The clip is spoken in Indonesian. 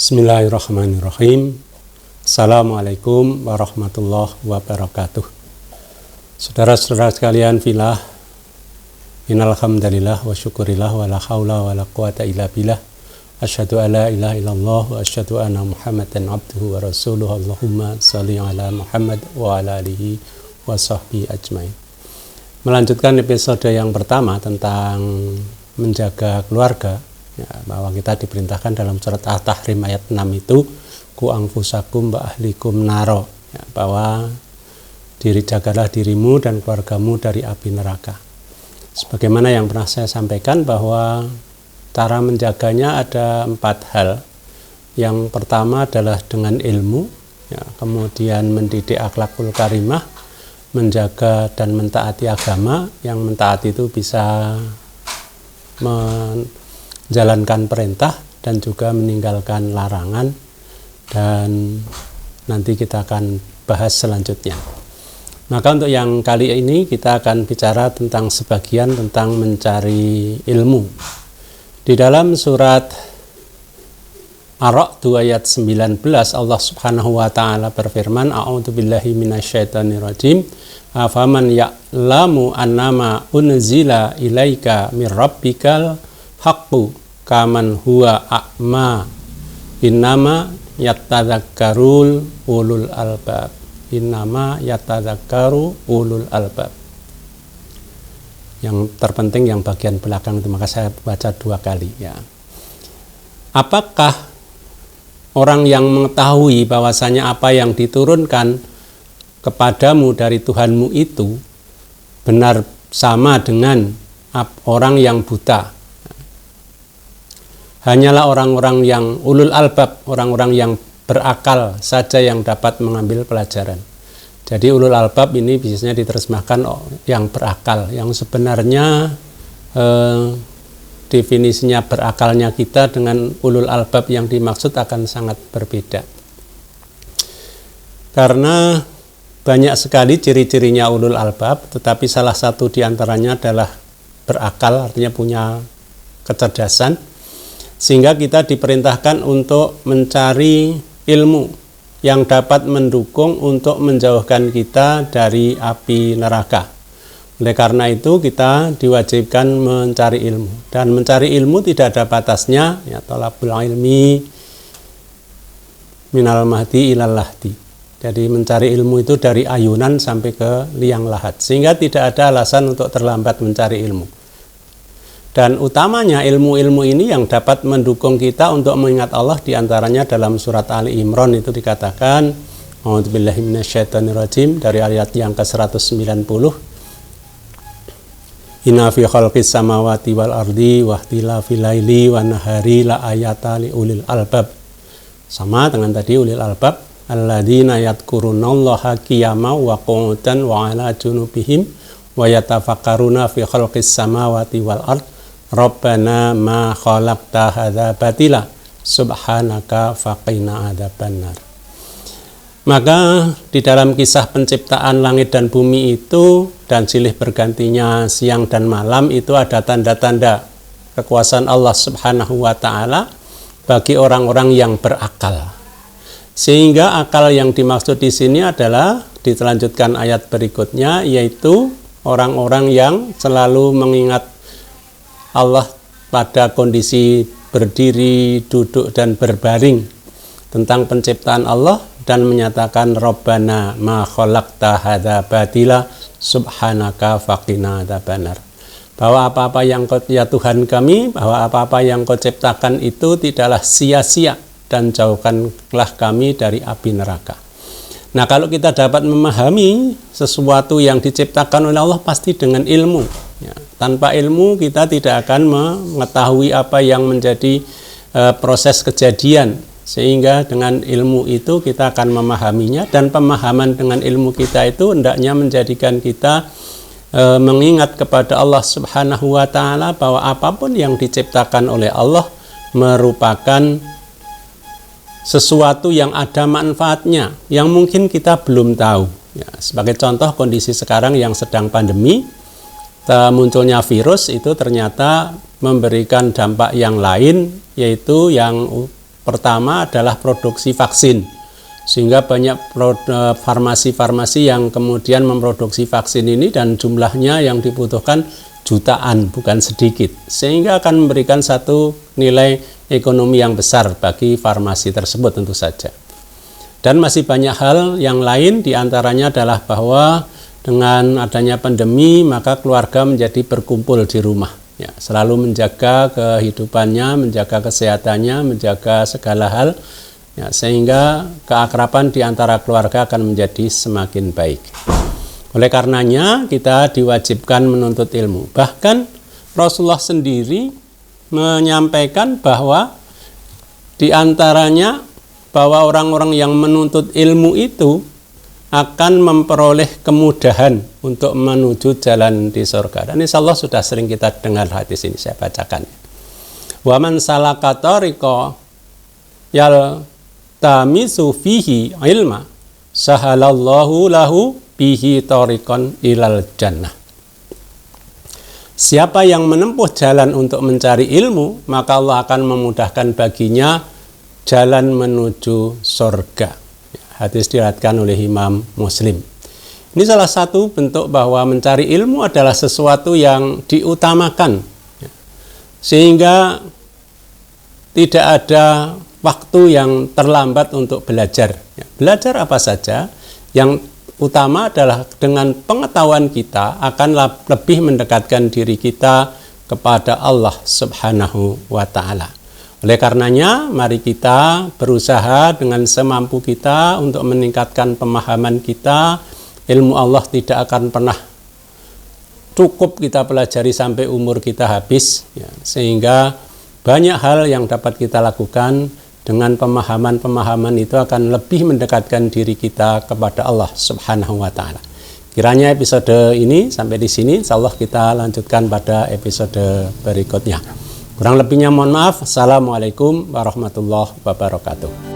Bismillahirrahmanirrahim. Assalamualaikum warahmatullahi wabarakatuh. Saudara-saudara sekalian fillah, innalhamdalillah wa syukurillah wa la hawla wa la quwata illa billah. Asyhadu an la ilaha illallah wa asyhadu anna Muhammadan abduhu wa rasuluhu. Allahumma shalli ala Muhammad wa ala alihi wa sahbihi ajmain. Melanjutkan episode yang pertama tentang menjaga keluarga. Ya, bahwa kita diperintahkan dalam surat At-Tahrim ayat 6 itu ku anfusakum wa ahlikum naro, ya, bahwa jagalah dirimu dan keluargamu dari api neraka. Sebagaimana yang pernah saya sampaikan bahwa cara menjaganya ada 4 hal. Yang pertama adalah dengan ilmu, ya, kemudian mendidik akhlakul karimah, menjaga dan mentaati agama. Yang mentaati itu bisa menjalankan perintah dan juga meninggalkan larangan, dan nanti kita akan bahas selanjutnya. Maka untuk yang kali ini kita akan bicara tentang sebagian tentang mencari ilmu. Di dalam surat Ar-Ra'd ayat 19 Allah Subhanahu wa taala berfirman, a'udzubillahi minasyaitonirrajim, afaman ya'lamu annama unzila ilaika mir rabbikal haqqu kaman huwa a'ma innama yattadzakkarul ulul albab. Innama yattadzakkaru ulul albab. Yang terpenting yang bagian belakang itu, maka saya baca 2 kali, ya. Apakah orang yang mengetahui bahwasanya apa yang diturunkan kepadamu dari Tuhanmu itu benar sama dengan orang yang buta? Hanyalah orang-orang yang ulul albab, orang-orang yang berakal saja yang dapat mengambil pelajaran. Jadi ulul albab ini biasanya diterjemahkan yang berakal, yang sebenarnya definisinya berakalnya kita dengan ulul albab yang dimaksud akan sangat berbeda. Karena banyak sekali ciri-cirinya ulul albab, tetapi salah satu diantaranya adalah berakal, artinya punya kecerdasan, sehingga kita diperintahkan untuk mencari ilmu yang dapat mendukung untuk menjauhkan kita dari api neraka. Oleh karena itu kita diwajibkan mencari ilmu, dan mencari ilmu tidak ada batasnya, ya, thalabul ilmi minal mahdi ilal lahdi. Jadi mencari ilmu itu dari ayunan sampai ke liang lahat, sehingga tidak ada alasan untuk terlambat mencari ilmu. Dan utamanya ilmu-ilmu ini yang dapat mendukung kita untuk mengingat Allah, diantaranya dalam surat Ali Imran itu dikatakan, a'udzubillahi minasyaitonirrajim, dari ayat yang ke-190, inna fi khalqis samawati wal ardi wa ikhtilafil laili wan nahari la ayata li ulil albab. Sama dengan tadi ulil albab, alladzina yadhkurunallaha qiyaman wa qu'udan wa 'ala junubihim wa yatafakkaruna fi khalqis samawati wal ard Rabbana ma khalaqta hadza batila subhanaka faqina adzabannar. Maka di dalam kisah penciptaan langit dan bumi itu dan silih bergantinya siang dan malam itu ada tanda-tanda kekuasaan Allah Subhanahu wa taala bagi orang-orang yang berakal. Sehingga akal yang dimaksud di sini adalah dilanjutkan ayat berikutnya, yaitu orang-orang yang selalu mengingat Allah pada kondisi berdiri, duduk, dan berbaring tentang penciptaan Allah, dan menyatakan Rabbana ma khalaqta hadza batila subhanaka faqina adzabannar. Bahwa apa-apa yang ya Tuhan kami, bahwa apa-apa yang Kau ciptakan itu tidaklah sia-sia, dan jauhkanlah kami dari api neraka. Nah, kalau kita dapat memahami sesuatu yang diciptakan oleh Allah pasti dengan ilmu, ya. Tanpa ilmu kita tidak akan mengetahui apa yang menjadi proses kejadian, sehingga dengan ilmu itu kita akan memahaminya, dan pemahaman dengan ilmu kita itu hendaknya menjadikan kita mengingat kepada Allah Subhanahu wa taala bahwa apapun yang diciptakan oleh Allah merupakan sesuatu yang ada manfaatnya, yang mungkin kita belum tahu. Ya, sebagai contoh kondisi sekarang yang sedang pandemi, munculnya virus itu ternyata memberikan dampak yang lain, yaitu yang pertama adalah produksi vaksin, sehingga banyak farmasi-farmasi yang kemudian memproduksi vaksin ini dan jumlahnya yang dibutuhkan jutaan, bukan sedikit, sehingga akan memberikan satu nilai ekonomi yang besar bagi farmasi tersebut tentu saja. Dan masih banyak hal yang lain, diantaranya adalah bahwa dengan adanya pandemi maka keluarga menjadi berkumpul di rumah, ya, selalu menjaga kehidupannya, menjaga kesehatannya, menjaga segala hal, ya, sehingga keakraban di antara keluarga akan menjadi semakin baik. Oleh karenanya kita diwajibkan menuntut ilmu. Bahkan Rasulullah sendiri menyampaikan bahwa di antaranya bahwa orang-orang yang menuntut ilmu itu akan memperoleh kemudahan untuk menuju jalan di surga. Dan insya Allah sudah sering kita dengar hadis ini, saya bacakan. Wa man salaka tariqa yaltamisu fihi ilma sahalallahu lahu bihi tariqan ilal jannah. Siapa yang menempuh jalan untuk mencari ilmu, maka Allah akan memudahkan baginya jalan menuju surga. Hadis diriwayatkan oleh Imam Muslim. Ini salah satu bentuk bahwa mencari ilmu adalah sesuatu yang diutamakan, sehingga tidak ada waktu yang terlambat untuk belajar. Belajar apa saja, yang utama adalah dengan pengetahuan kita akan lebih mendekatkan diri kita kepada Allah Subhanahu wa Ta'ala. Oleh karenanya, mari kita berusaha dengan semampu kita untuk meningkatkan pemahaman kita. Ilmu Allah tidak akan pernah cukup kita pelajari sampai umur kita habis, ya, sehingga banyak hal yang dapat kita lakukan dengan pemahaman-pemahaman itu akan lebih mendekatkan diri kita kepada Allah Subhanahu wa Ta'ala. Kiranya episode ini sampai di sini, insyaallah kita lanjutkan pada episode berikutnya. Kurang lebihnya mohon maaf. Assalamualaikum warahmatullahi wabarakatuh.